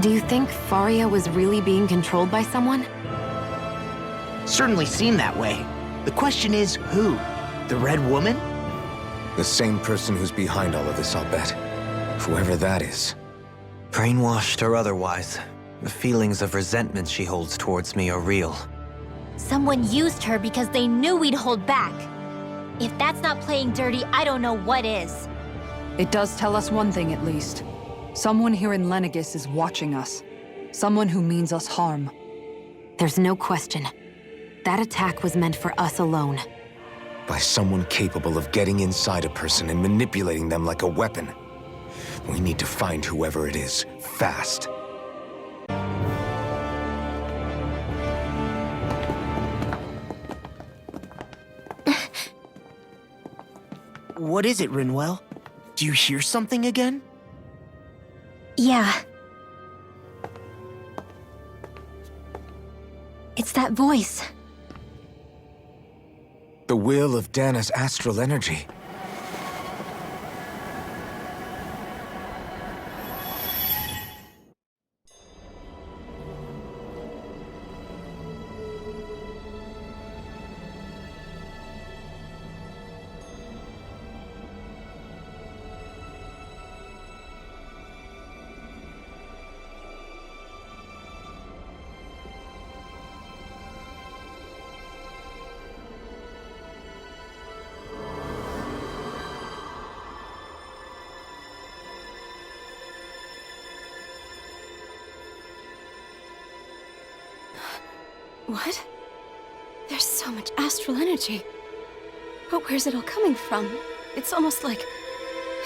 Do you think Faria was really being controlled by someone? Certainly seemed that way. The question is, who? The Red Woman? The same person who's behind all of this, I'll bet. Whoever that is. Brainwashed or otherwise, the feelings of resentment she holds towards me are real. Someone used her because they knew we'd hold back. If that's not playing dirty, I don't know what is. It does tell us one thing at least. Someone here in Lenegis is watching us. Someone who means us harm. There's no question. That attack was meant for us alone. By someone capable of getting inside a person and manipulating them like a weapon. We need to find whoever it is, fast. What is it, Rinwell? Do you hear something again? Yeah. It's that voice. The will of Dana's astral energy. What? There's so much astral energy. But where's it all coming from? It's almost like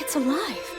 it's alive.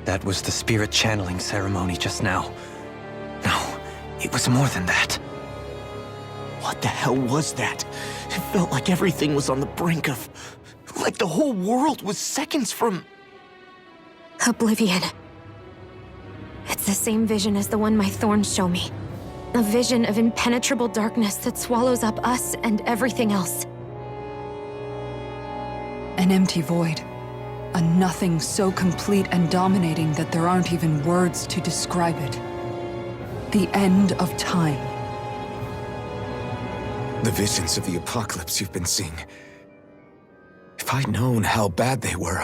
That was the spirit channeling ceremony just now. No, it was more than that. What the hell was that? It felt like everything was on the brink of... like the whole world was seconds from... Oblivion. It's the same vision as the one my thorns show me. A vision of impenetrable darkness that swallows up us and everything else. An empty void. A nothing so complete and dominating that there aren't even words to describe it. The end of time. The visions of the apocalypse you've been seeing. If I'd known how bad they were,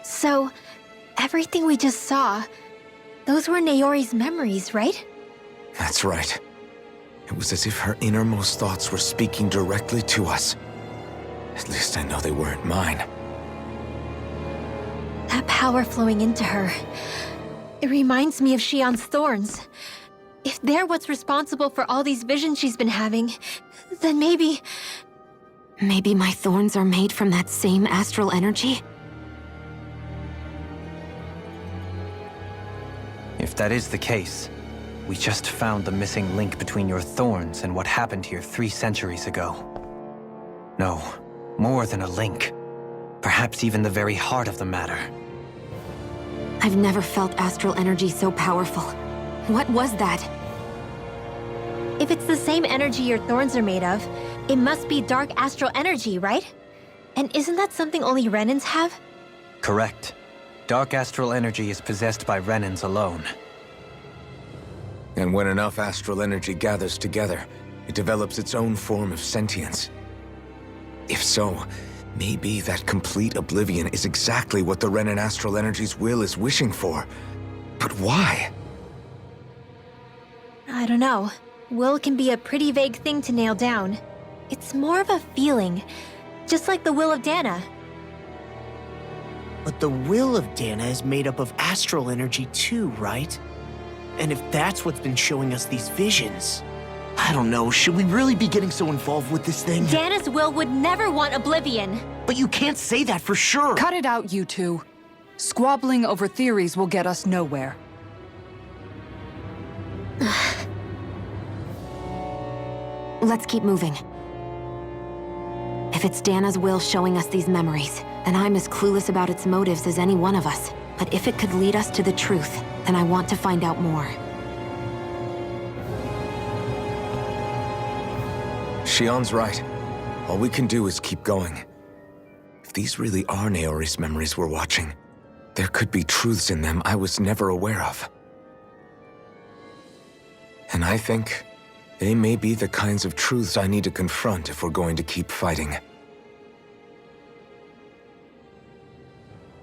So, everything we just saw, those were Naori's memories, right? That's right. It was as if her innermost thoughts were speaking directly to us. At least I know they weren't mine. That power flowing into her. It reminds me of Shion's thorns. If they're what's responsible for all these visions she's been having, then maybe... Maybe my thorns are made from that same astral energy? If that is the case, we just found the missing link between your thorns and what happened here 3 centuries ago. No, More than a link. Perhaps even the very heart of the matter. I've never felt astral energy so powerful. What was that? If it's the same energy your thorns are made of, it must be dark astral energy, right? And isn't that something only Renans have? Correct. Dark astral energy is possessed by Renans alone. And when enough astral energy gathers together, it develops its own form of sentience. If so, maybe that complete oblivion is exactly what the Renan astral energy's will is wishing for. But why? I don't know. Will can be a pretty vague thing to nail down. It's more of a feeling, just like the will of Dana. But the will of Dana is made up of astral energy too, right? And if that's what's been showing us these visions... I don't know, should we really be getting so involved with this thing? Dana's will would never want oblivion. But you can't say that for sure! Cut it out, you two. Squabbling over theories will get us nowhere. Let's keep moving. If it's Dana's will showing us these memories, then I'm as clueless about its motives as any one of us. But if it could lead us to the truth, then I want to find out more. Shion's right. All we can do is keep going. If these really are Naori's memories we're watching, there could be truths in them I was never aware of. And I think they may be the kinds of truths I need to confront if we're going to keep fighting.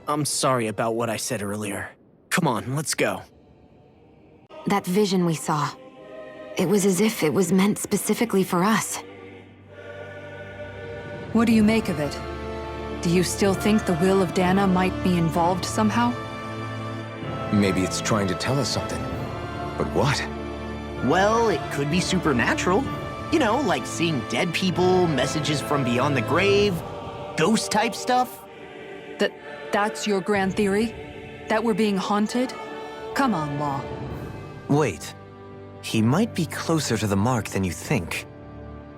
I'm sorry about what I said earlier. Come on, let's go. That vision we saw, it was as if it was meant specifically for us. What do you make of it? Do you still think the will of Dana might be involved somehow? Maybe it's trying to tell us something. But what? Well, it could be supernatural. You know, like seeing dead people, messages from beyond the grave, ghost-type stuff. That's your grand theory? That we're being haunted? Come on, Law. Wait. He might be closer to the mark than you think.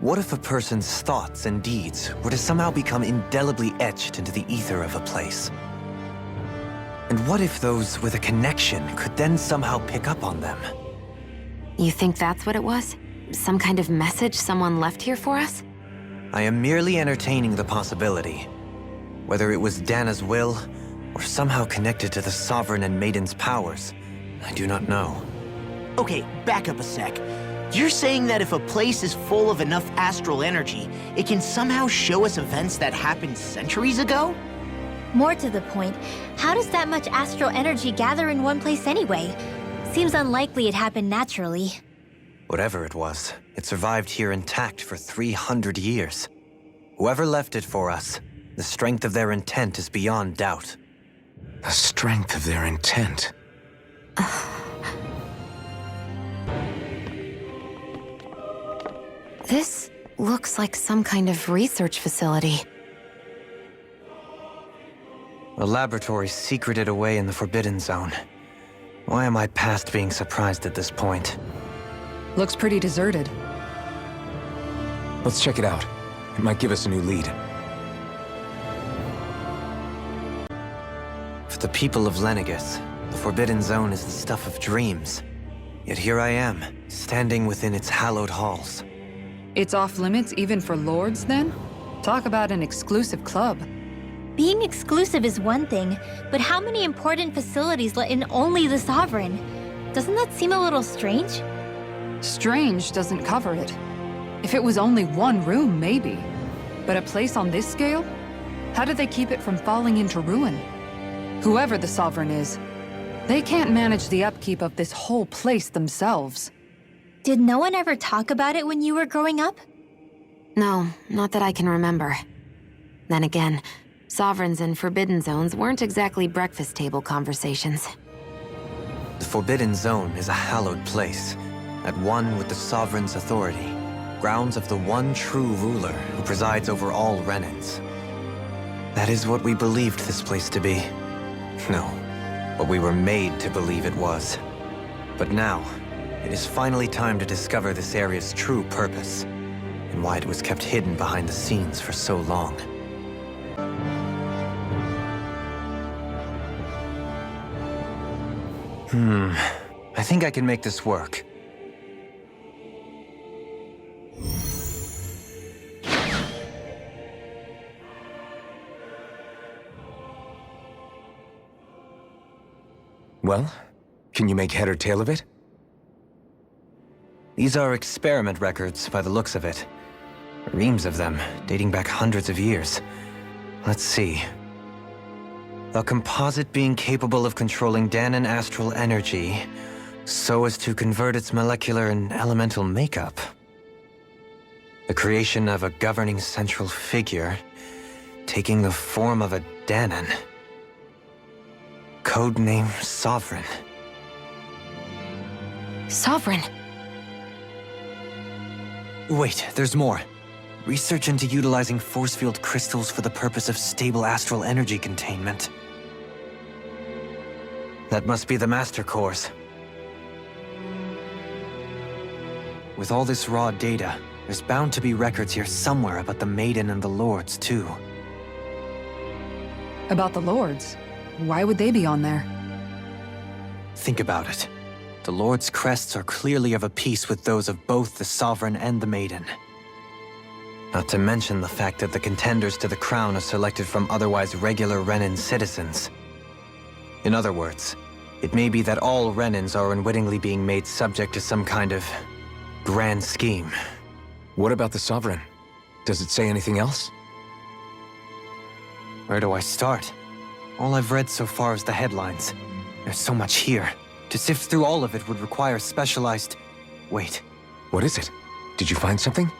What if a person's thoughts and deeds were to somehow become indelibly etched into the ether of a place? And what if those with a connection could then somehow pick up on them? You think that's what it was? Some kind of message someone left here for us? I am merely entertaining the possibility. Whether it was Dana's will, or somehow connected to the Sovereign and Maiden's powers, I do not know. Okay, back up a sec. You're saying that if a place is full of enough astral energy, it can somehow show us events that happened centuries ago? More to the point, how does that much astral energy gather in one place anyway? Seems unlikely it happened naturally. Whatever it was, it survived here intact for 300 years. Whoever left it for us, the strength of their intent is beyond doubt. The strength of their intent. This looks like some kind of research facility. A laboratory secreted away in the Forbidden Zone. Why am I past being surprised at this point? Looks pretty deserted. Let's check it out. It might give us a new lead. For the people of Lenegis, the Forbidden Zone is the stuff of dreams. Yet here I am, standing within its hallowed halls. It's off limits even for lords, then? Talk about an exclusive club. Being exclusive is one thing, but how many important facilities let in only the Sovereign? Doesn't that seem a little strange? Strange doesn't cover it. If it was only one room, maybe. But a place on this scale? How did they keep it from falling into ruin? Whoever the Sovereign is, they can't manage the upkeep of this whole place themselves. Did no one ever talk about it when you were growing up? No, not that I can remember. Then again, Sovereigns and Forbidden Zones weren't exactly breakfast table conversations. The Forbidden Zone is a hallowed place, at one with the Sovereign's authority, grounds of the one true ruler who presides over all Renans. That is what we believed this place to be. No, what we were made to believe it was. But now, it is finally time to discover this area's true purpose, and why it was kept hidden behind the scenes for so long. I think I can make this work. Well, can you make head or tail of it? These are experiment records by the looks of it. Reams of them, dating back hundreds of years. Let's see. A composite being capable of controlling Dahnan astral energy so as to convert its molecular and elemental makeup. The creation of a governing central figure taking the form of a Dahnan. Codename Sovereign. Sovereign. Wait, there's more. Research into utilizing force field crystals for the purpose of stable astral energy containment. That must be the Master Cores. With all this raw data, there's bound to be records here somewhere about the Maiden and the Lords, too. About the Lords? Why would they be on there? Think about it. The Lord's crests are clearly of a piece with those of both the Sovereign and the Maiden. Not to mention the fact that the contenders to the crown are selected from otherwise regular Renan citizens. In other words, it may be that all Renans are unwittingly being made subject to some kind of grand scheme. What about the Sovereign? Does it say anything else? Where do I start? All I've read so far is the headlines. There's so much here. To sift through all of it would require specialized... Wait. What is it? Did you find something?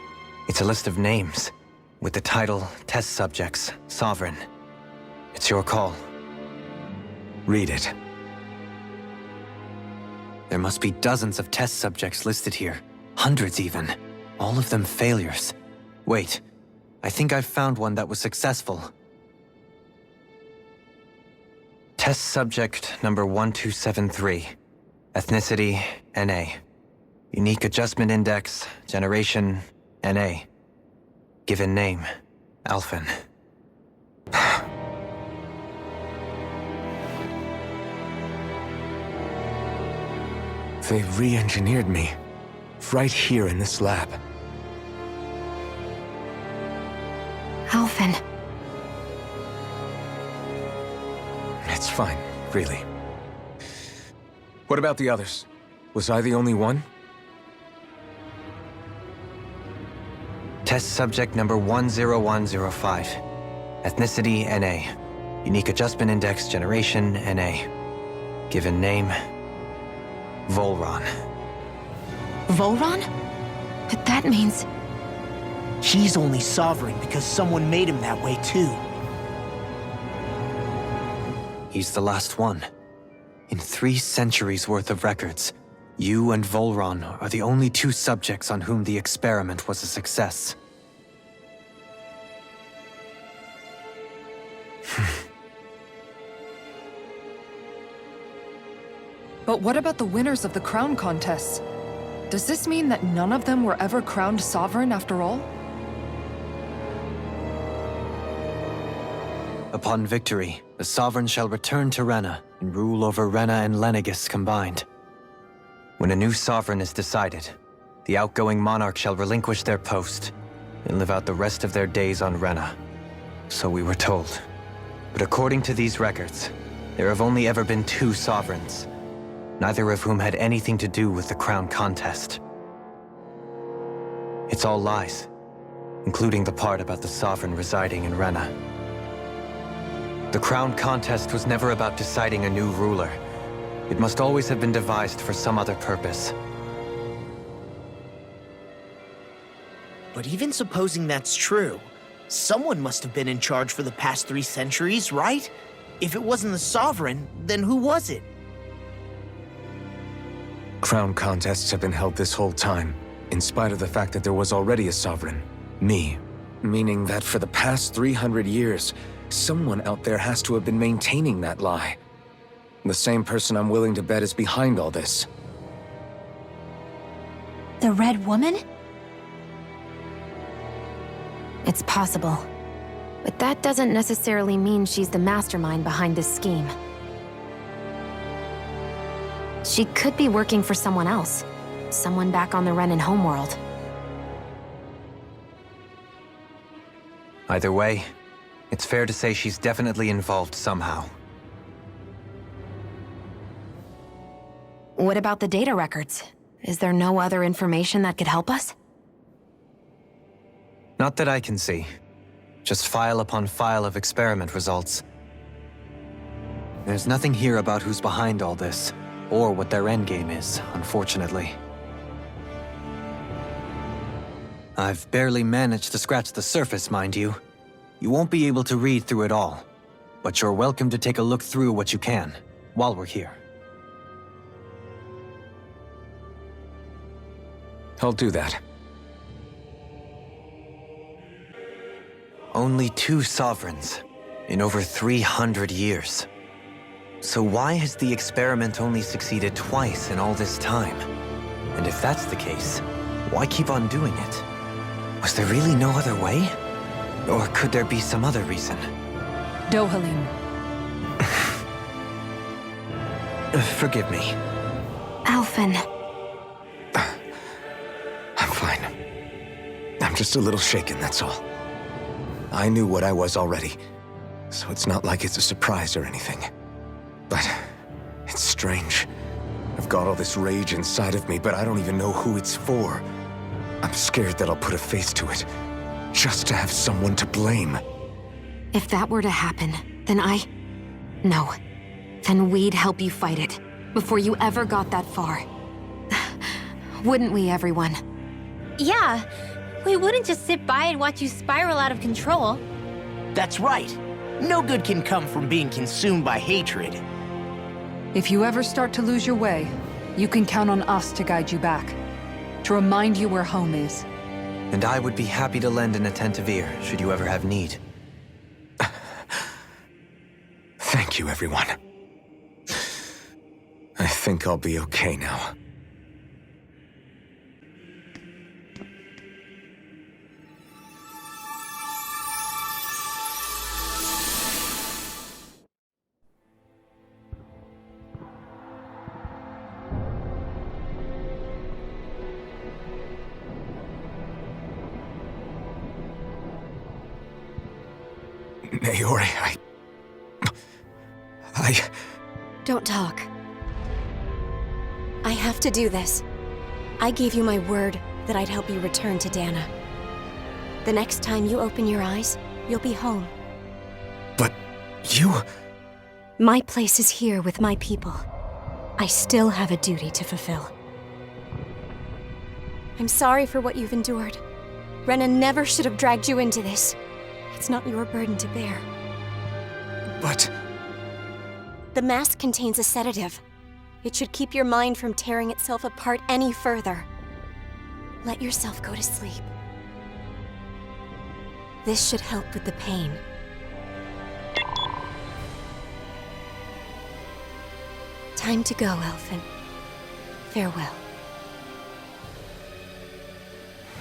It's a list of names, with the title Test Subjects, Sovereign. It's your call. Read it. There must be dozens of test subjects listed here. Hundreds even. All of them failures. Wait, I think I've found one that was successful. Test subject number 1273. Ethnicity, NA. Unique Adjustment Index, Generation, NA. Given name, Alphen. They've re-engineered me. Right here in this lab. Alphen. It's fine, really. What about the others? Was I the only one? Test subject number 10105. Ethnicity, NA. Unique Adjustment Index, Generation, NA. Given name, Volron. Volron? But that means... He's only sovereign because someone made him that way too. He's the last one. In 3 centuries worth of records, you and Volron are the only 2 subjects on whom the experiment was a success. But what about the winners of the crown contests? Does this mean that none of them were ever crowned sovereign after all? Upon victory, the Sovereign shall return to Rena and rule over Rena and Lenegis combined. When a new Sovereign is decided, the outgoing monarch shall relinquish their post and live out the rest of their days on Rena. So we were told. But according to these records, there have only ever been 2 Sovereigns, neither of whom had anything to do with the crown contest. It's all lies, including the part about the Sovereign residing in Rena. The crown contest was never about deciding a new ruler. It must always have been devised for some other purpose. But even supposing that's true, someone must have been in charge for the past 3 centuries, right? If it wasn't the Sovereign, then who was it? Crown contests have been held this whole time, in spite of the fact that there was already a Sovereign. Me. Meaning that for the past 300 years, someone out there has to have been maintaining that lie. The same person I'm willing to bet is behind all this. The Red Woman? It's possible. But that doesn't necessarily mean she's the mastermind behind this scheme. She could be working for someone else. Someone back on the Renan homeworld. Either way, it's fair to say she's definitely involved somehow. What about the data records? Is there no other information that could help us? Not that I can see. Just file upon file of experiment results. There's nothing here about who's behind all this, or what their endgame is, unfortunately. I've barely managed to scratch the surface, mind you. You won't be able to read through it all, but you're welcome to take a look through what you can, while we're here. I'll do that. Only 2 sovereigns, in over 300 years. So why has the experiment only succeeded twice in all this time? And if that's the case, why keep on doing it? Was there really no other way? Or could there be some other reason? Dohalim. Forgive me. Alphen. I'm fine. I'm just a little shaken, that's all. I knew what I was already, so it's not like it's a surprise or anything. But it's strange. I've got all this rage inside of me, but I don't even know who it's for. I'm scared that I'll put a face to it, just to have someone to blame. If that were to happen, then No. Then we'd help you fight it, before you ever got that far. Wouldn't we, everyone? Yeah, we wouldn't just sit by and watch you spiral out of control. That's right. No good can come from being consumed by hatred. If you ever start to lose your way, you can count on us to guide you back. To remind you where home is. And I would be happy to lend an attentive ear, should you ever have need. Thank you, everyone. I think I'll be okay now. Naori, Don't talk. I have to do this. I gave you my word that I'd help you return to Dana. The next time you open your eyes, you'll be home. But you... My place is here with my people. I still have a duty to fulfill. I'm sorry for what you've endured. Renan never should have dragged you into this. It's not your burden to bear. But... The mask contains a sedative. It should keep your mind from tearing itself apart any further. Let yourself go to sleep. This should help with the pain. Time to go, Alphen. Farewell.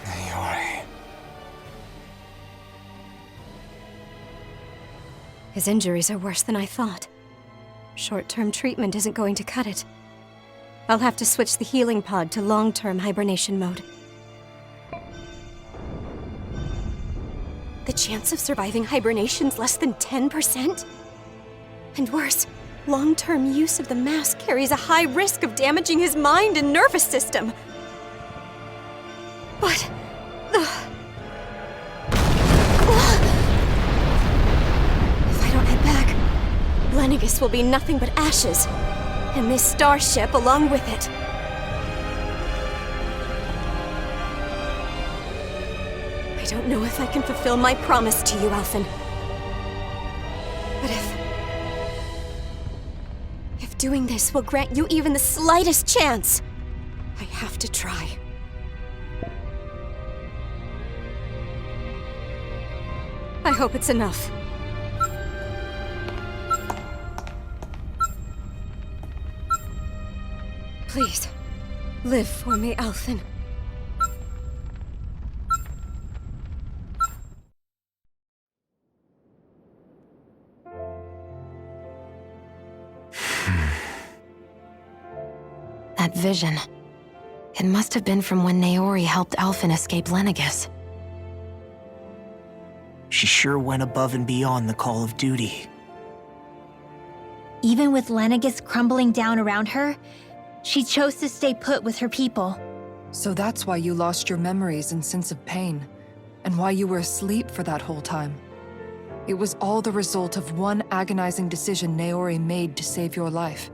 Naori... His injuries are worse than I thought. Short-term treatment isn't going to cut it. I'll have to switch the healing pod to long-term hibernation mode. The chance of surviving hibernation's less than 10%? And worse, long-term use of the mask carries a high risk of damaging his mind and nervous system. But... If I don't head back, Lennigus will be nothing but ashes, and this starship along with it. I don't know if I can fulfill my promise to you, Alphen. But if doing this will grant you even the slightest chance, I have to try. I hope it's enough. Please, live for me, Alphen. That vision. It must have been from when Naori helped Alphen escape Lenegis. She sure went above and beyond the call of duty. Even with Lenegis crumbling down around her, she chose to stay put with her people. So that's why you lost your memories and sense of pain, and why you were asleep for that whole time. It was all the result of one agonizing decision Naori made to save your life.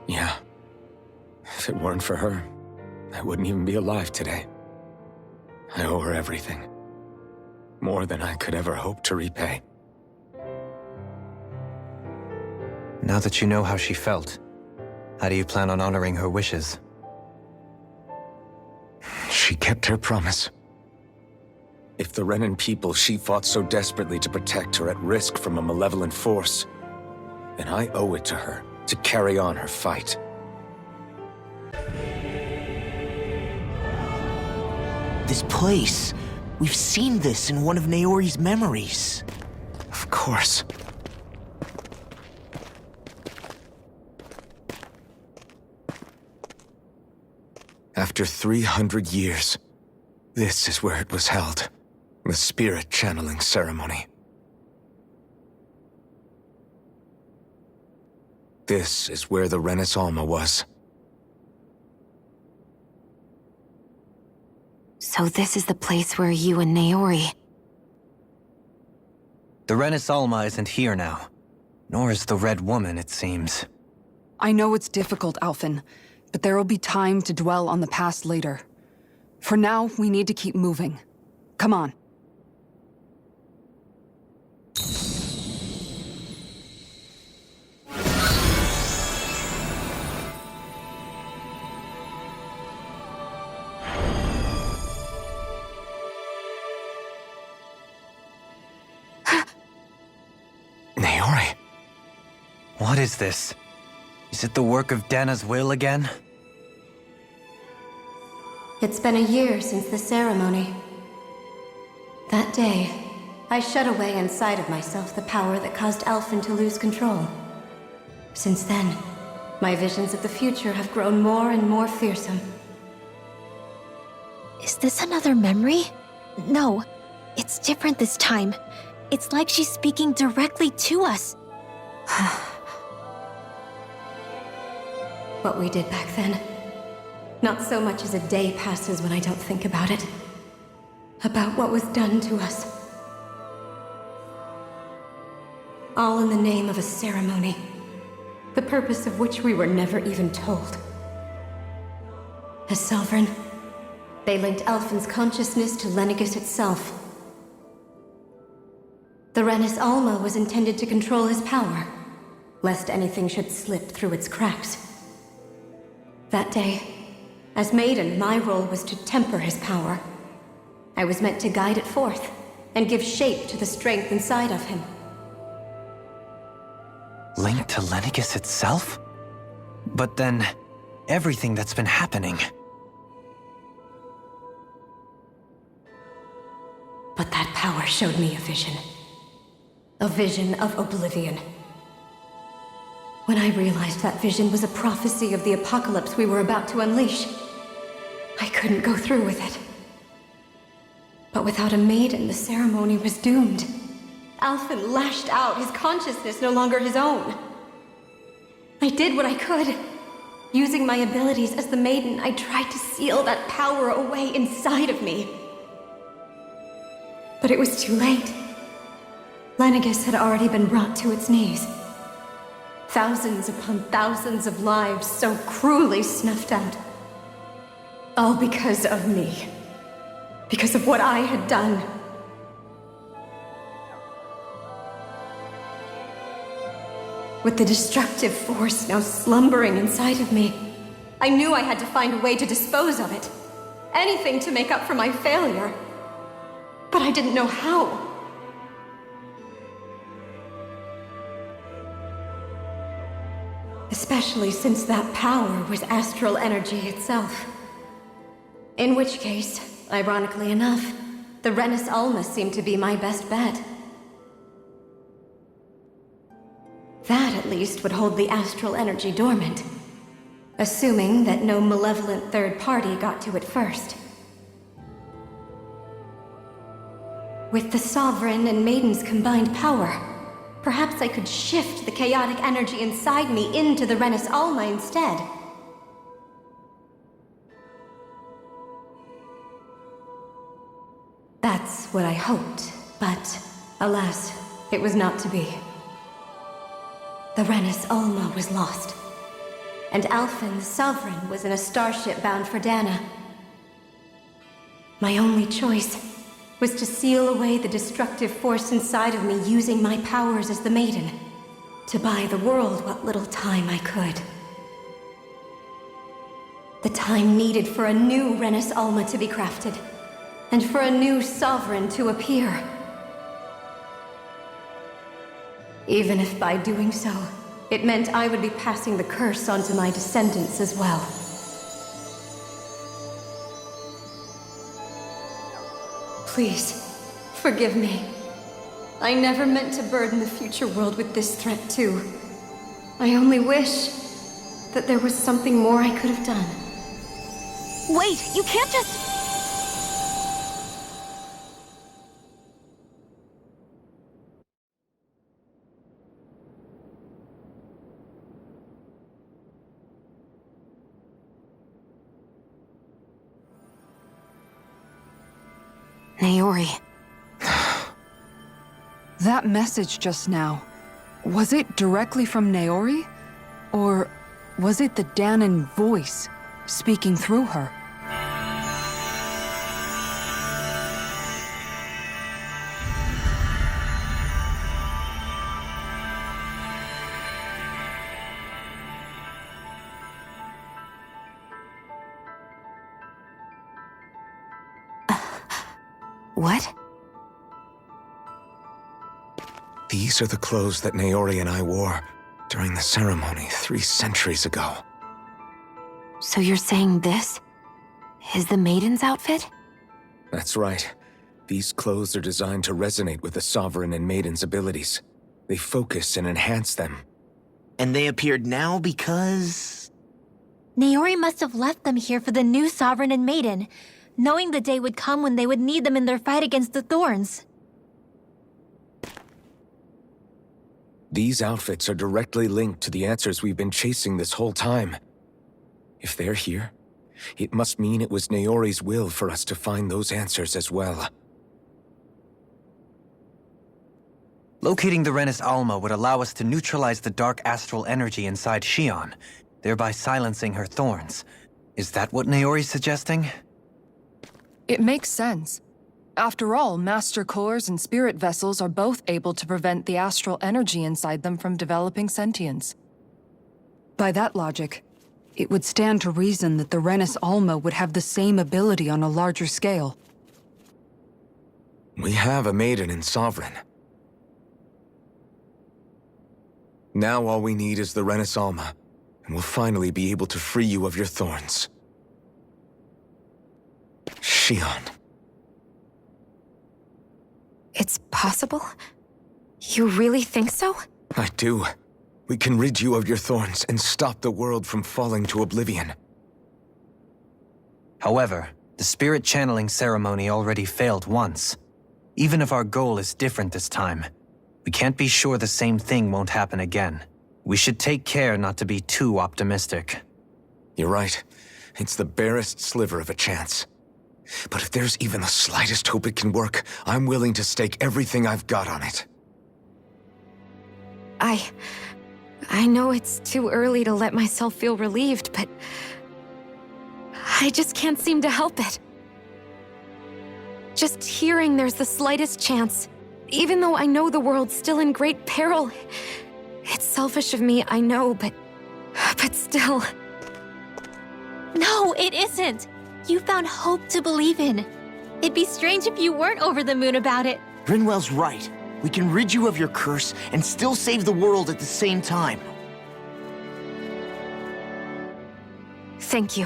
Yeah. If it weren't for her, I wouldn't even be alive today. I owe her everything. More than I could ever hope to repay. Now that you know how she felt, how do you plan on honoring her wishes? She kept her promise. If the Renan people she fought so desperately to protect are at risk from a malevolent force, then I owe it to her to carry on her fight. This place. We've seen this in one of Naori's memories. Of course. After 300 years, this is where it was held. The spirit channeling ceremony. This is where the Renis Alma was. So this is the place where you and Naori... The Renis Alma isn't here now. Nor is the Red Woman, it seems. I know it's difficult, Alphen, but there will be time to dwell on the past later. For now, we need to keep moving. Come on. Naori? What is this? Is it the work of Dana's will again? It's been a year since the ceremony. That day, I shut away inside of myself the power that caused Alphen to lose control. Since then, my visions of the future have grown more and more fearsome. Is this another memory? No, it's different this time. It's like she's speaking directly to us. What we did back then. Not so much as a day passes when I don't think about it. About what was done to us. All in the name of a ceremony. The purpose of which we were never even told. As Sovereign, they linked Alphen's consciousness to Lenegis itself. The Renis Alma was intended to control his power, lest anything should slip through its cracks. That day, as Maiden, my role was to temper his power. I was meant to guide it forth, and give shape to the strength inside of him. Linked to Lenegis itself? But then, everything that's been happening. But that power showed me a vision. A vision of oblivion. When I realized that vision was a prophecy of the apocalypse we were about to unleash, I couldn't go through with it. But without a maiden, the ceremony was doomed. Alphen lashed out, his consciousness no longer his own. I did what I could. Using my abilities as the maiden, I tried to seal that power away inside of me. But it was too late. Lenegis had already been brought to its knees. Thousands upon thousands of lives so cruelly snuffed out. All because of me. Because of what I had done. With the destructive force now slumbering inside of me, I knew I had to find a way to dispose of it. Anything to make up for my failure. But I didn't know how. Especially since that power was astral energy itself. In which case, ironically enough, the Renis Alma seemed to be my best bet. That, at least, would hold the astral energy dormant. assuming that no malevolent third party got to it first. With the Sovereign and Maiden's combined power, perhaps I could shift the chaotic energy inside me into the Renis Alma instead. That's what I hoped, but alas, it was not to be. The Renis Alma was lost, and Alphen the Sovereign was in a starship bound for Dana. My only choice was to seal away the destructive force inside of me using my powers as the Maiden, to buy the world what little time I could. The time needed for a new Renis Alma to be crafted, and for a new Sovereign to appear. Even if by doing so, it meant I would be passing the curse onto my descendants as well. Please, forgive me. I never meant to burden the future world with this threat too. I only wish that there was something more I could have done. Wait, you can't just... Naori. That message just now, was it directly from Naori? Or was it the Dahnan voice speaking through her? What? These are the clothes that Naori and I wore during the ceremony 3 centuries ago. So you're saying this is the Maiden's outfit? That's right. These clothes are designed to resonate with the Sovereign and Maiden's abilities. They focus and enhance them. And they appeared now because... Naori must have left them here for the new Sovereign and Maiden, knowing the day would come when they would need them in their fight against the Thorns. These outfits are directly linked to the answers we've been chasing this whole time. If they're here, it must mean it was Naori's will for us to find those answers as well. Locating the Renis Alma would allow us to neutralize the dark astral energy inside Xion, thereby silencing her thorns. Is that what Naori's suggesting? It makes sense. After all, Master Cores and Spirit Vessels are both able to prevent the astral energy inside them from developing sentience. By that logic, it would stand to reason that the Renis Alma would have the same ability on a larger scale. We have a Maiden and Sovereign. Now all we need is the Renis Alma, and we'll finally be able to free you of your thorns. Xion. It's possible? You really think so? I do. We can rid you of your thorns and stop the world from falling to oblivion. However, the spirit channeling ceremony already failed once. Even if our goal is different this time, we can't be sure the same thing won't happen again. We should take care not to be too optimistic. You're right. It's the barest sliver of a chance. But if there's even the slightest hope it can work, I'm willing to stake everything I've got on it. I know it's too early to let myself feel relieved, but I just can't seem to help it. Just hearing there's the slightest chance, even though I know the world's still in great peril. It's selfish of me, I know, but still. No, it isn't! You found hope to believe in. It'd be strange if you weren't over the moon about it. Rinwell's right. We can rid you of your curse and still save the world at the same time. Thank you.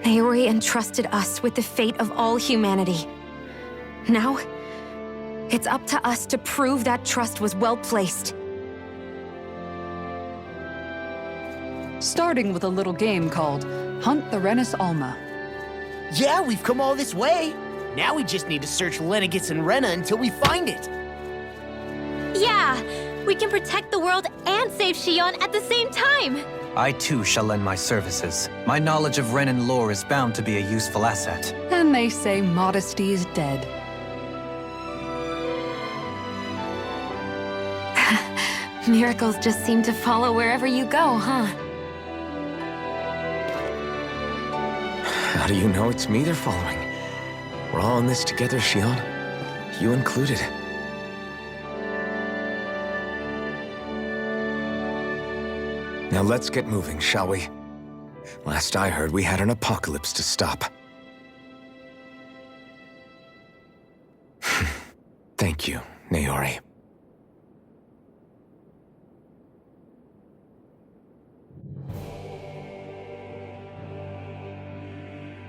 Naori entrusted us with the fate of all humanity. Now, it's up to us to prove that trust was well placed. Starting with a little game called Hunt the Renis Alma. Yeah, we've come all this way. Now we just need to search Lenegis and Rena until we find it. Yeah! We can protect the world and save Shion at the same time! I too shall lend my services. My knowledge of Renan lore is bound to be a useful asset. And they say modesty is dead. Miracles just seem to follow wherever you go, huh? How do you know it's me they're following? We're all in this together, Shion. You included. Now let's get moving, shall we? Last I heard, we had an apocalypse to stop. Thank you, Naori.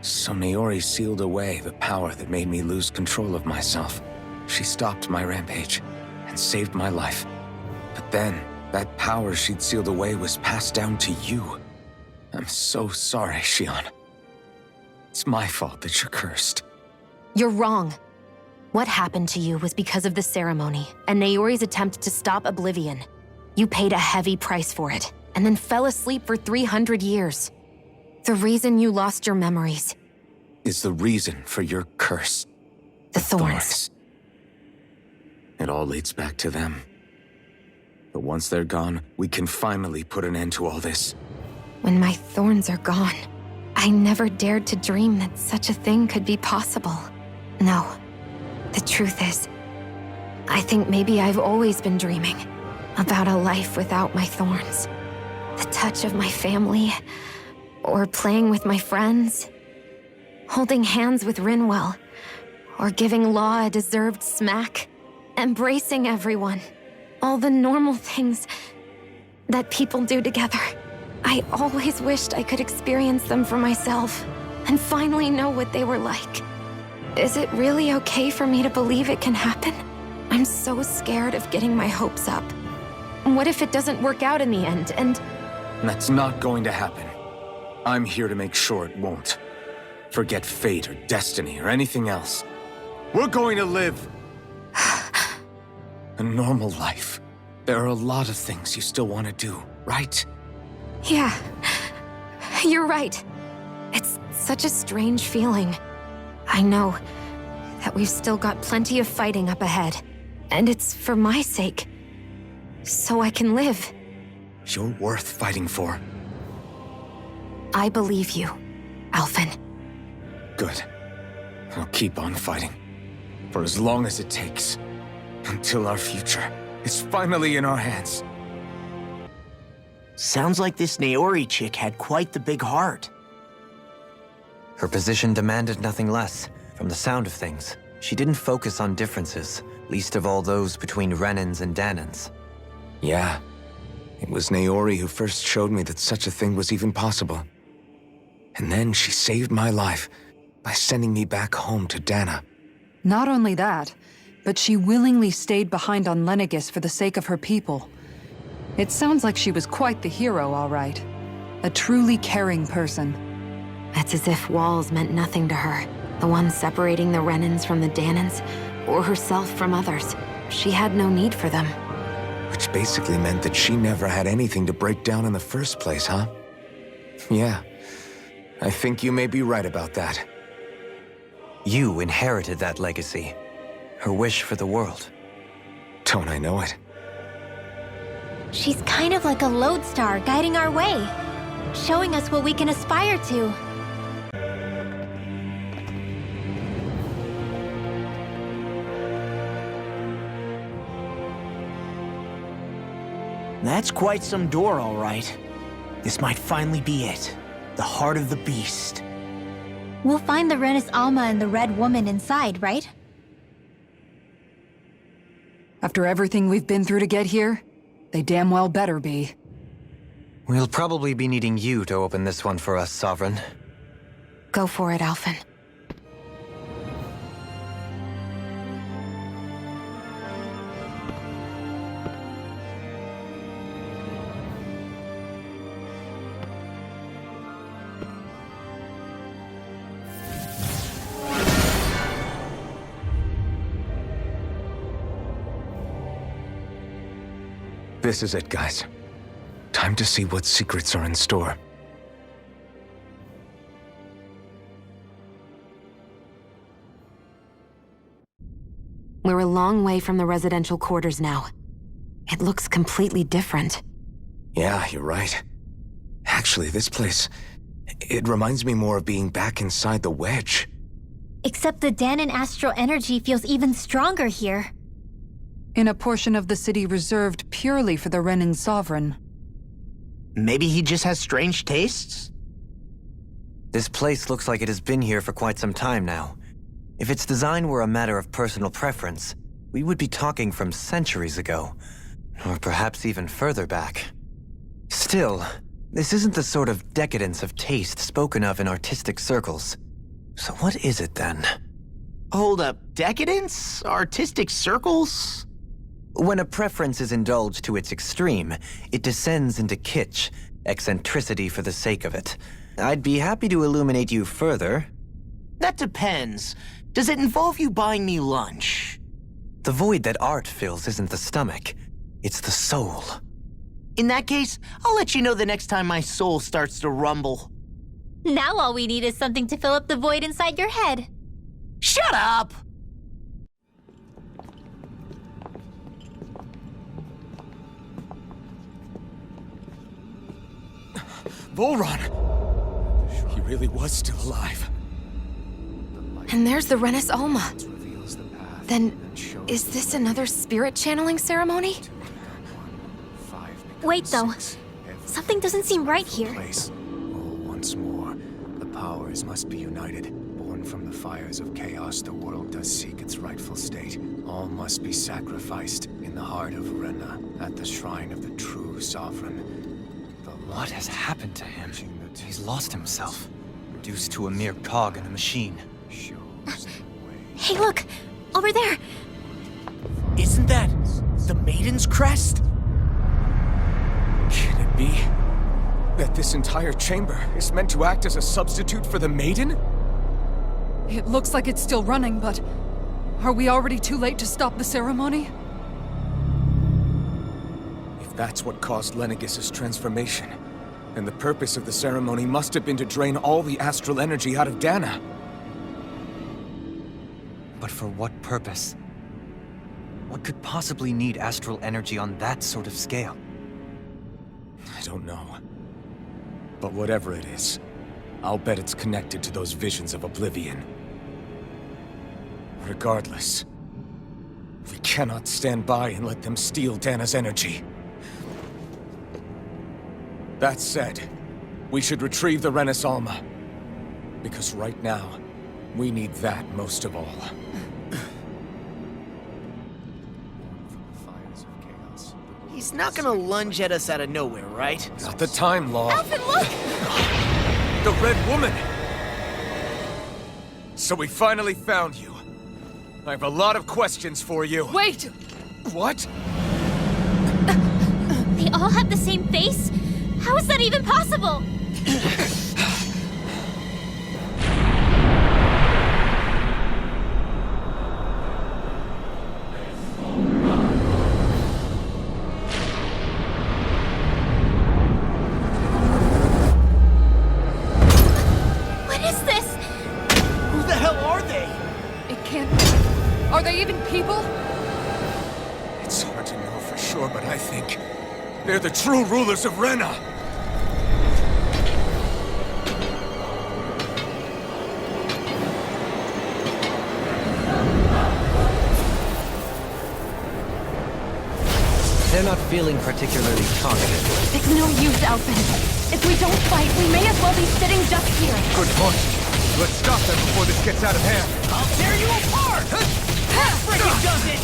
So Naori sealed away the power that made me lose control of myself. She stopped my rampage and saved my life. But then, that power she'd sealed away was passed down to you. I'm so sorry, Shion. It's my fault that you're cursed. You're wrong. What happened to you was because of the ceremony and Naori's attempt to stop Oblivion. You paid a heavy price for it, and then fell asleep for 300 years. The reason you lost your memories. Is the reason for your curse. The thorns. It all leads back to them. But once they're gone, we can finally put an end to all this. When my thorns are gone, I never dared to dream that such a thing could be possible. No. The truth is, I think maybe I've always been dreaming about a life without my thorns. The touch of my family, or playing with my friends, holding hands with Rinwell, or giving Law a deserved smack, embracing everyone. All the normal things that people do together. I always wished I could experience them for myself and finally know what they were like. Is it really okay for me to believe it can happen? I'm so scared of getting my hopes up. What if it doesn't work out in the end, and... That's not going to happen. I'm here to make sure it won't. Forget fate or destiny or anything else. We're going to live a normal life. There are a lot of things you still want to do, right? Yeah, you're right. It's such a strange feeling. I know that we've still got plenty of fighting up ahead, and it's for my sake, so I can live. You're worth fighting for. I believe you, Alphen. Good. I'll keep on fighting. For as long as it takes. Until our future is finally in our hands. Sounds like this Naori chick had quite the big heart. Her position demanded nothing less. From the sound of things, she didn't focus on differences, least of all those between Renans and Danans. Yeah. It was Naori who first showed me that such a thing was even possible. And then she saved my life by sending me back home to Dana. Not only that, but she willingly stayed behind on Lenegis for the sake of her people. It sounds like she was quite the hero, all right. A truly caring person. It's as if walls meant nothing to her. The one separating the Renans from the Danans, or herself from others. She had no need for them. Which basically meant that she never had anything to break down in the first place, huh? Yeah. I think you may be right about that. You inherited that legacy. Her wish for the world. Don't I know it? She's kind of like a lodestar guiding our way, showing us what we can aspire to. That's quite some door, all right. This might finally be it. The heart of the beast. We'll find the Renis Alma and the Red Woman inside, right? After everything we've been through to get here, they damn well better be. We'll probably be needing you to open this one for us, Sovereign. Go for it, Alphen. This is it, guys. Time to see what secrets are in store. We're a long way from the residential quarters now. It looks completely different. Yeah, you're right. Actually, this place... it reminds me more of being back inside the Wedge. Except the Dahnan astral energy feels even stronger here. In a portion of the city reserved purely for the Renan Sovereign. Maybe he just has strange tastes? This place looks like it has been here for quite some time now. If its design were a matter of personal preference, we would be talking from centuries ago. Or perhaps even further back. Still, this isn't the sort of decadence of taste spoken of in artistic circles. So what is it then? Hold up, decadence? Artistic circles? When a preference is indulged to its extreme, it descends into kitsch, eccentricity for the sake of it. I'd be happy to illuminate you further. That depends. Does it involve you buying me lunch? The void that art fills isn't the stomach, it's the soul. In that case, I'll let you know the next time my soul starts to rumble. Now all we need is something to fill up the void inside your head. Shut up! Volron! He really was still alive. And there's the Renis Alma. Then, is this another spirit channeling ceremony? Wait, though. Something doesn't seem right here. Place. Oh, once more, the powers must be united. Born from the fires of chaos, the world does seek its rightful state. All must be sacrificed in the heart of Rena, at the shrine of the true sovereign. What has happened to him? He's lost himself, reduced to a mere cog in a machine. Hey, look! Over there! Isn't that the Maiden's crest? Can it be that this entire chamber is meant to act as a substitute for the Maiden? It looks like it's still running, but... are we already too late to stop the ceremony? If that's what caused Lenegis' transformation, then the purpose of the ceremony must have been to drain all the astral energy out of Dahna. But for what purpose? What could possibly need astral energy on that sort of scale? I don't know. But whatever it is, I'll bet it's connected to those visions of oblivion. Regardless, we cannot stand by and let them steal Dahna's energy. That said, we should retrieve the Renis Alma. Because right now, we need that most of all. He's not gonna lunge at us out of nowhere, right? Not the time, Law. Alfred, look! The Red Woman! So we finally found you. I have a lot of questions for you. Wait! What? They all have the same face? How is that even possible? What is this? Who the hell are they? It can't... are they even people? It's hard to know for sure, but I think they're the true rulers of Rena. They're not feeling particularly talkative. It's no use, Alfred. If we don't fight, we may as well be sitting just here. Good point. Let's stop them before this gets out of hand. I'll tear you apart! Friggin' does it!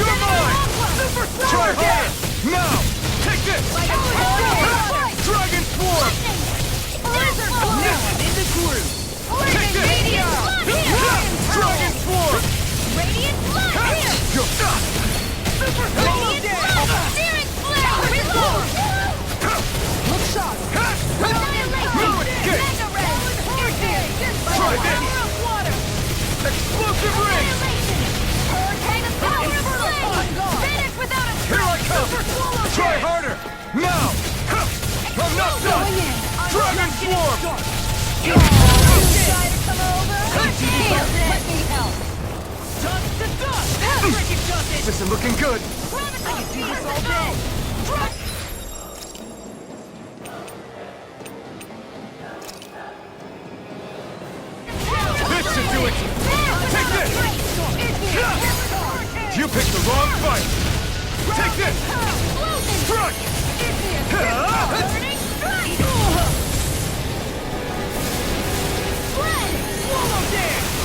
You're mine! Super Try Sword! hard! Now! Take this! Dragon Form! Now I'm in the groove! Take this! Dragon Form! Radiant Blood! Here! Super Radiant Blood! Searing Flare! Reload! Look shot! Annihilation! Mega Ray! Try this! Power of Water! Explosive Ring! Annihilation! Hurricane of Power of Flame! Finish without a Swarm! This is looking good! This should do it! Take this! You picked the wrong fight! Take this! Strike!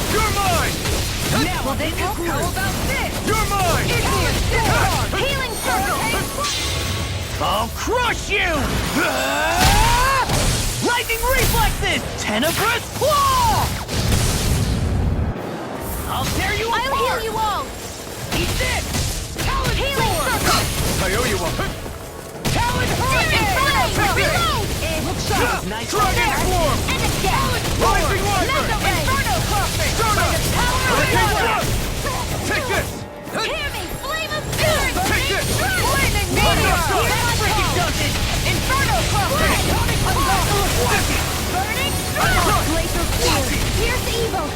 You're mine! Now will they help? How about this? You're mine! Healing circle! I'll crush you! Lightning reflexes! Tenebrous claw! I'll tear you apart! I'll heal you all! Eat this! Talon Healing sword! circle! I owe you one! Talon hurricane! Reload! Look sharp! Nice Dragon Swarm! And again! Rising Wyvern! Inferno Crossing! Sturda! Hurricane Thrust! Take this! Hear me! Flame of Spirit! Take this! Flaming I'm Meteor! not done! Freaking Dungeon! Inferno Crossing! Burning Strike! Laser Spear! Pierce Evil!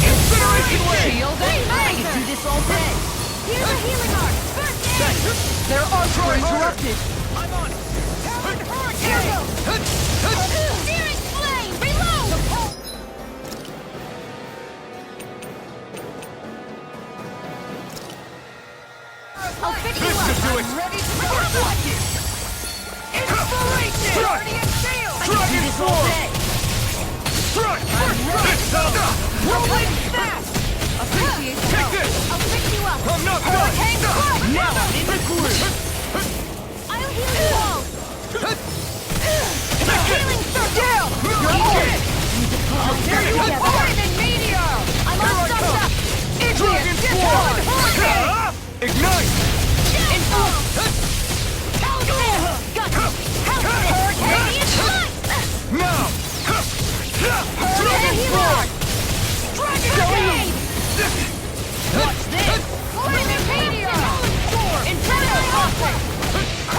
Incineration Wave! Shield and Bang! Do this all day! Here's a healing arc! First aid! Their arcs were Try harder. interrupted! I'm on it! Talon Hurricane! Searing Flame! Reload! I'll fix you This up! should do it! Ready to go! Inspiration! Strike! Guardian Shield! Dragon Swarm! Strike! This time! Rolling fast! Appreciate the Take help. this! I'll fix you up! I'm not Hurricane done! Strike! Now I'm in the groove! I'll heal you all! Healing circle! Okay! I'll tear you apart! Meteor! I'm all Here I stuffed come. up! Dragon Idrian, Swarm! Hurricane! Ignite! Hurricane Strike! Now! Dragon Swarm! Dragon Watch this! Flaming Meteor! Inferno Crossing!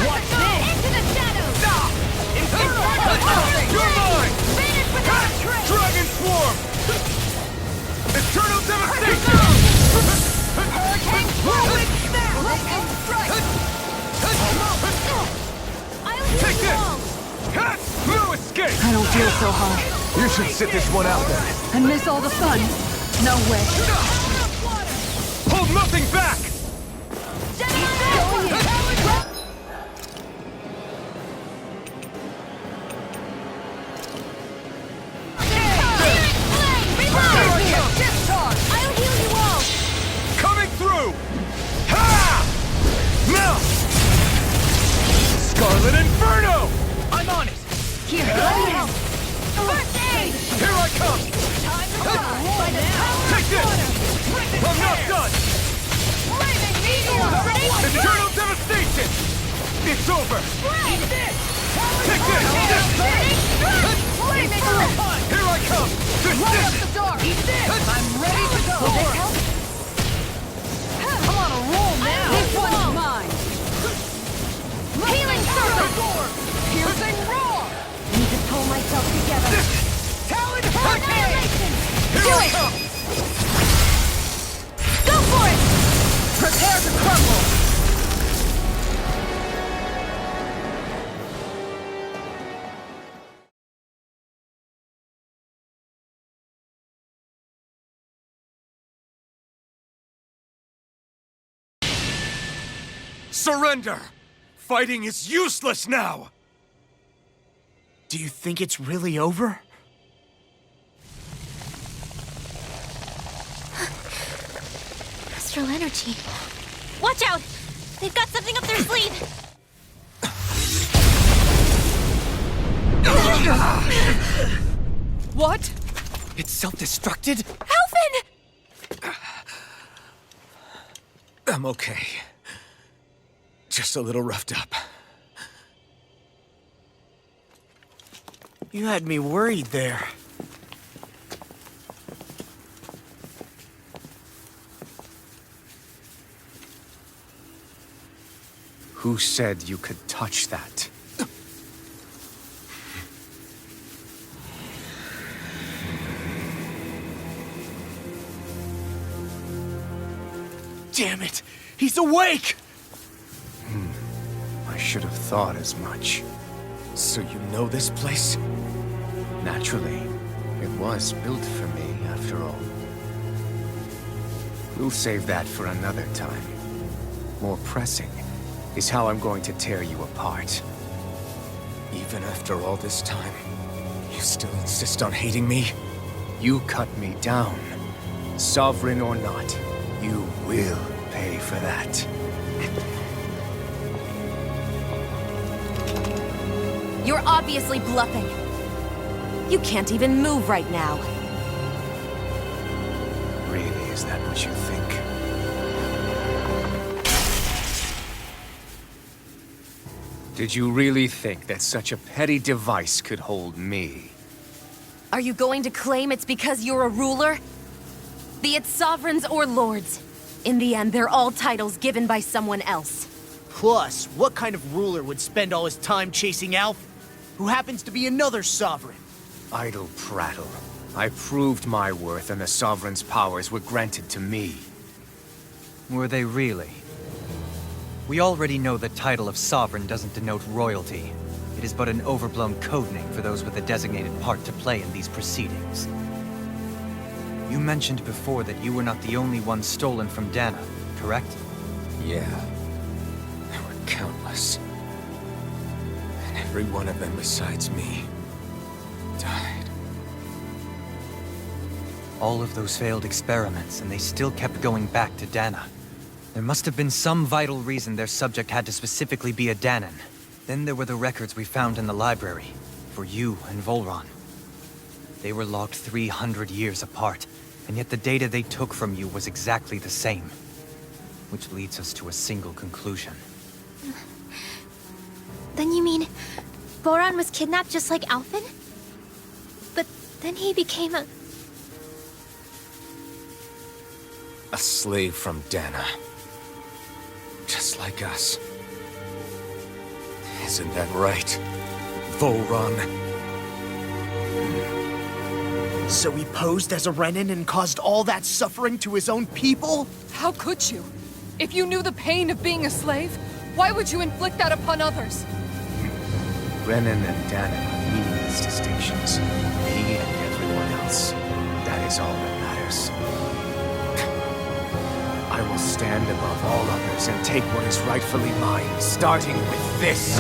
Watch this! Into the shadows! Inferno Crossing! You're mine! Vanish without a trace! Dragon Swarm! Eternal Devastation! Hurricane Whirlwind Snap! Lightning Strike! I'll heal Take you this! all! No escape! I don't feel so hot. You should sit this one out then. And miss all the fun? No way. Hold nothing back! I'll heal you all! Coming through! Ha! Now! Scarlet Inferno! I'm on it! Here, let me help! First aid! Here I come! Time to die! By the power Take this! I'm not done! Flaming Meteor! Eternal Devastation! It's over! Eat this! Take this! Flaming Earth! Here I come! Light up the dark! Eat this! I'm ready to go! Will this help? I'm on a roll now. This one's mine. Healing circle! Piercing roar! Need to pull myself together. Talon Annihilation! Here I come! Go for it! Prepare to crumble. Surrender! Fighting is useless now! Do you think it's really over? Astral energy. Watch out! They've got something up their sleeve! What? It's self-destructed? Alphen! I'm okay. Just a little roughed up. You had me worried there. Who said you could touch that? Damn it! He's awake! I should have thought as much. So you know this place? Naturally, it was built for me, after all. We'll save that for another time. More pressing is how I'm going to tear you apart. Even after all this time, you still insist on hating me? You cut me down. Sovereign or not, you will pay for that. You're obviously bluffing. You can't even move right now. Really, is that what you think? Did you really think that such a petty device could hold me? Are you going to claim it's because you're a ruler? Be it sovereigns or lords. In the end, they're all titles given by someone else. Plus, what kind of ruler would spend all his time chasing Alphen, who happens to be another sovereign? Idle prattle. I proved my worth and the Sovereign's powers were granted to me. Were they really? We already know the title of Sovereign doesn't denote royalty. It is but an overblown codename for those with a designated part to play in these proceedings. You mentioned before that you were not the only one stolen from Dana, correct? Yeah. There were countless. And every one of them besides me died. All of those failed experiments, and they still kept going back to Dana. There must have been some vital reason their subject had to specifically be a Danan. Then there were the records we found in the library, for you and Volron. They were logged 300 years apart, and yet the data they took from you was exactly the same. Which leads us to a single conclusion. Then you mean Boran was kidnapped just like Alphen? But then he became a... A slave from Dana. Just like us. Isn't that right, Volron? So he posed as a Renan and caused all that suffering to his own people? How could you? If you knew the pain of being a slave, why would you inflict that upon others? Renan and Dana are meaningless distinctions. Me and everyone else. That is all that matters. I will stand above all others and take what is rightfully mine, starting with this.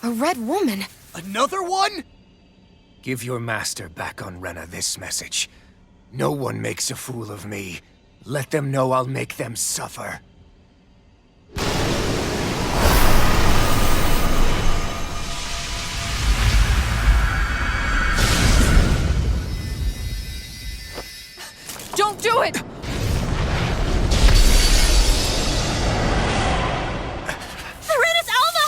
A red woman. Another one? Give your master back on Rena this message. No one makes a fool of me. Let them know I'll make them suffer. Don't do it! Serenus Alva!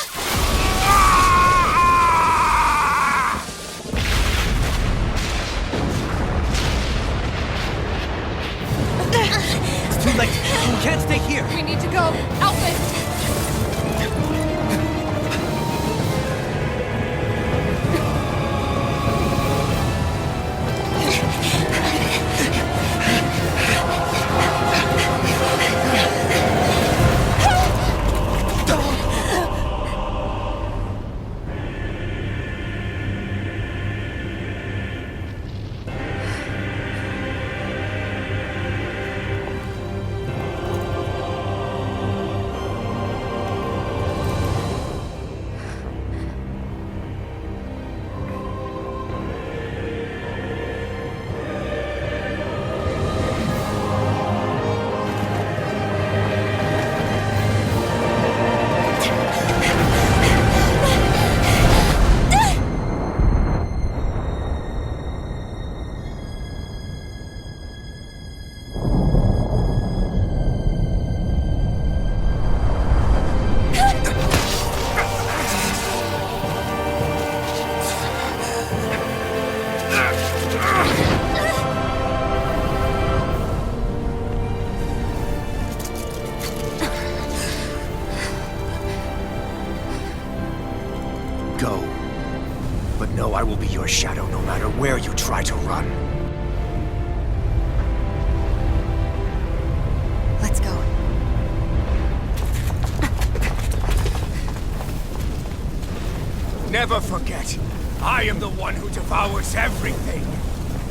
It's too late! We can't stay here! We need to go! Alphen! Go. But no, I will be your shadow no where you try to run. Let's go. Never forget, I am the one who devours everything.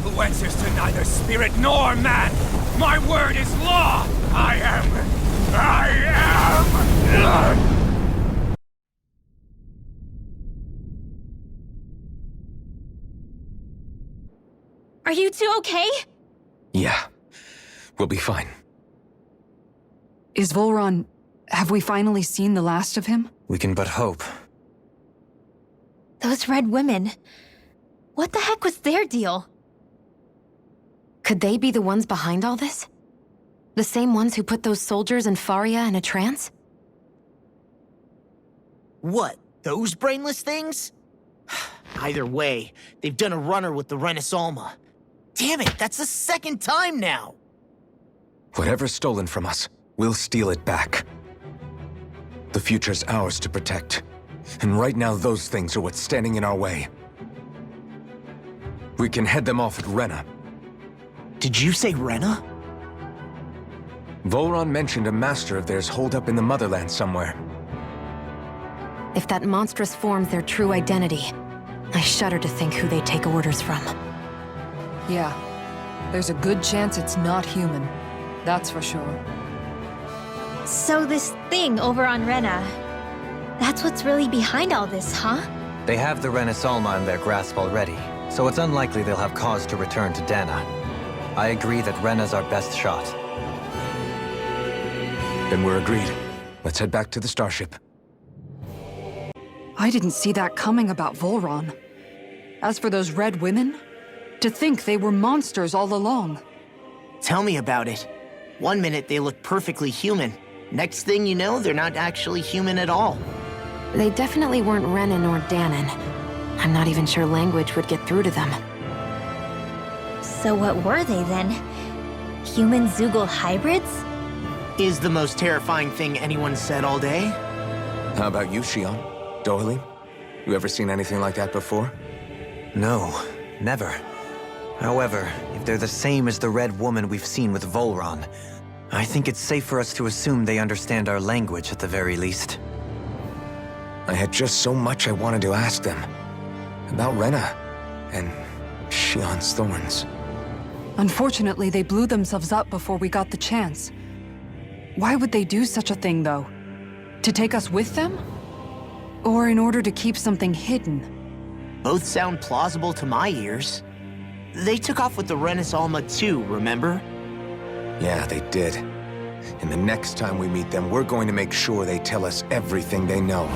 Who answers to neither spirit nor man. My word is law! I am... Are you two okay? Yeah, we'll be fine. Is Volron... have we finally seen the last of him? We can but hope. Those red women. What the heck was their deal? Could they be the ones behind all this? The same ones who put those soldiers in Faria in a trance? What, those brainless things? Either way, they've done a runner with the Renaissalma. Damn it, that's the second time now! Whatever's stolen from us, we'll steal it back. The future's ours to protect. And right now, those things are what's standing in our way. We can head them off at Rena. Did you say Rena? Volron mentioned a master of theirs holed up in the Motherland somewhere. If that monstrous form's their true identity, I shudder to think who they take orders from. Yeah. There's a good chance it's not human. That's for sure. So this thing over on Rena, that's what's really behind all this, huh? They have the Renaissalma in their grasp already, so it's unlikely they'll have cause to return to Dana. I agree that Rena's our best shot. Then we're agreed. Let's head back to the starship. I didn't see that coming about Volron. As for those red women, to think they were monsters all along. Tell me about it. One minute they look perfectly human. Next thing you know, they're not actually human at all. They definitely weren't Renan or Danon. I'm not even sure language would get through to them. So what were they then? Human Zoogle hybrids? Is the most terrifying thing anyone said all day. How about you, Shion? Dohalim? You ever seen anything like that before? No, never. However, if they're the same as the red woman we've seen with Volron, I think it's safe for us to assume they understand our language at the very least. I had just so much I wanted to ask them. About Rena, and Shion's thorns. Unfortunately, they blew themselves up before we got the chance. Why would they do such a thing, though? To take us with them? Or in order to keep something hidden? Both sound plausible to my ears. They took off with the Renaissalma too, remember? Yeah, they did. And the next time we meet them, we're going to make sure they tell us everything they know.